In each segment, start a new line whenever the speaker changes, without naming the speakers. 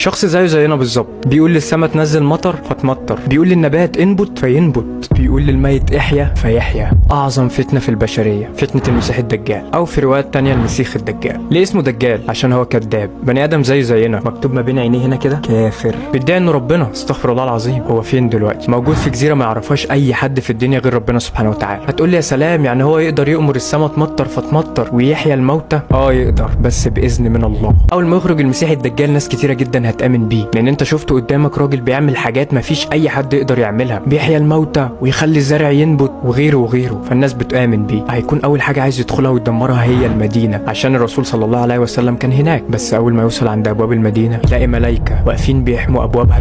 شخص زيه زينا بالظبط، بيقول للسما تنزل مطر فتمطر، بيقول للنبات انبت فينبت، بيقول للميت احيا فيحيا. اعظم فتنه في البشريه فتنه المسيح الدجال، او في روايات تانية المسيح الدجال. ليه اسمه دجال؟ عشان هو كذاب، بني ادم زيه زينا، مكتوب ما بين عينيه هنا كده كافر، بيدعي انه ربنا. استغفر الله العظيم. هو فين دلوقتي؟ موجود في جزيره ما يعرفهاش اي حد في الدنيا غير ربنا سبحانه وتعالى. هتقول لي يا سلام، يعني هو يقدر يأمر السما تمطر فتمطر ويحيا الموتى؟ يقدر، بس باذن من الله. اول ما يخرج المسيح الدجال ناس كتيره جدا هتامن بيه، لان انت شفته قدامك راجل بيعمل حاجات مفيش اي حد يقدر يعملها، بيحيا الموتى ويخلي الزرع ينبت وغيره وغيره، فالناس بتآمن بيه. هيكون اول حاجه عايز يدخلها ويدمرها هي المدينه، عشان الرسول صلى الله عليه وسلم كان هناك. بس اول ما يوصل عند ابواب المدينه يلاقي ملائكه واقفين بيحموا ابوابها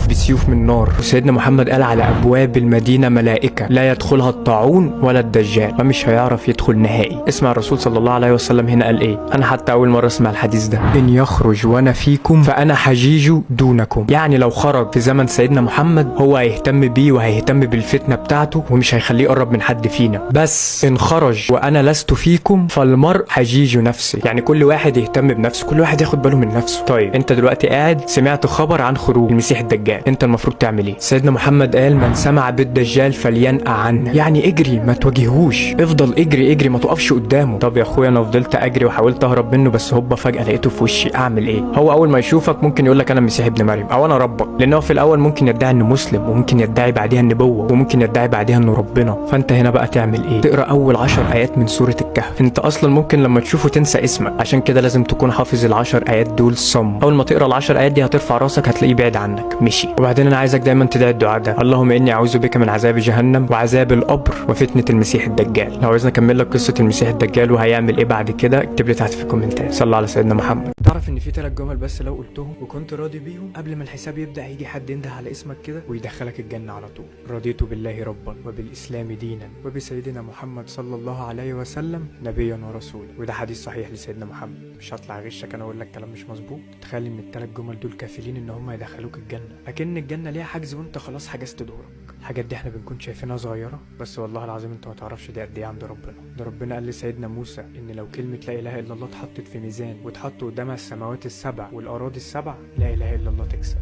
بسيوف من نار، وسيدنا محمد قال على ابواب المدينه ملائكه لا يدخلها الطاعون ولا الدجال، فمش هيعرف يدخل نهائي. اسمع الرسول صلى الله عليه وسلم هنا قال ايه، انا حتى اول مره اسمع الحديث ده، ان يخرج وانا فيكم فانا حجيج دونكم. يعني لو خرج في زمن سيدنا محمد هو هيهتم بيه وهيهتم بالفتنه بتاعته ومش هيخليه يقرب من حد فينا. بس ان خرج وانا لست فيكم فالمرء حجيج نفسه، يعني كل واحد يهتم بنفسه، كل واحد ياخد باله من نفسه. طيب انت دلوقتي قاعد سمعت خبر عن خروج المسيح الدجال، انت المفروض تعمل ايه؟ سيدنا محمد قال من سمع بالدجال فلينأ عنه، يعني اجري ما تواجهوش، افضل اجري ما تقفش قدامه. طب يا اخويا انا فضلت اجري وحاولت اهرب منه، بس هوبا فجأة لقيته في وشي، اعمل ايه؟ هو اول ما يشوفك ممكن يقول لك انا المسيح ابن مريم او انا ربك، لانه في الاول ممكن يدعي انه مسلم، وممكن يدعي بعديها النبوه، وممكن يدعي بعديها انه ربنا. فانت هنا بقى تعمل ايه؟ تقرا اول 10 ايات من سوره الكهف. انت اصلا ممكن لما تشوفه تنسى اسمك، عشان كده لازم تكون حافظ ال10 ايات دول صم. اول ما تقرا ال10 ايات دي هترفع راسك هتلاقيه بعيد عنك مشي. وبعدين انا عايزك دايما تدعي الدعاء ده، اللهم اني اعوذ بك من عذاب جهنم وعذاب القبر وفتنه المسيح الدجال. لو عايزني اكمل لك قصه المسيح الدجال وهيعمل ايه بعد كده اكتب لي تحت في الكومنتات. صلى على سيدنا محمد. تعرف ان في 3 جمل بس لو قلتهم وكنت راضي بيهم قبل ما الحساب يبدا هيجي حد ينده على اسمك كده ويدخلك الجنه على طول. رضيت بالله ربا وبالاسلام دينا وبسيدنا محمد صلى الله عليه وسلم نبيا ورسولا. وده حديث صحيح لسيدنا محمد. مش هطلع اغشك انا اقول لك كلام مش مظبوط. تخيل ان ال3 جمل دول كافلين ان هم يدخلوك الجنه، اكن الجنه ليها حجز وانت خلاص حجزت دورك. الحاجات دي احنا بنكون شايفينها صغيره، بس والله العظيم انت ما تعرفش دي قد ايه عند ربنا. ده ربنا قال لسيدنا موسى ان لو كلمه لا اله الا الله اتحطت في ميزان واتحط قدامها السماوات ال7 والاراضي ال7 لا اله الا الله تكسب.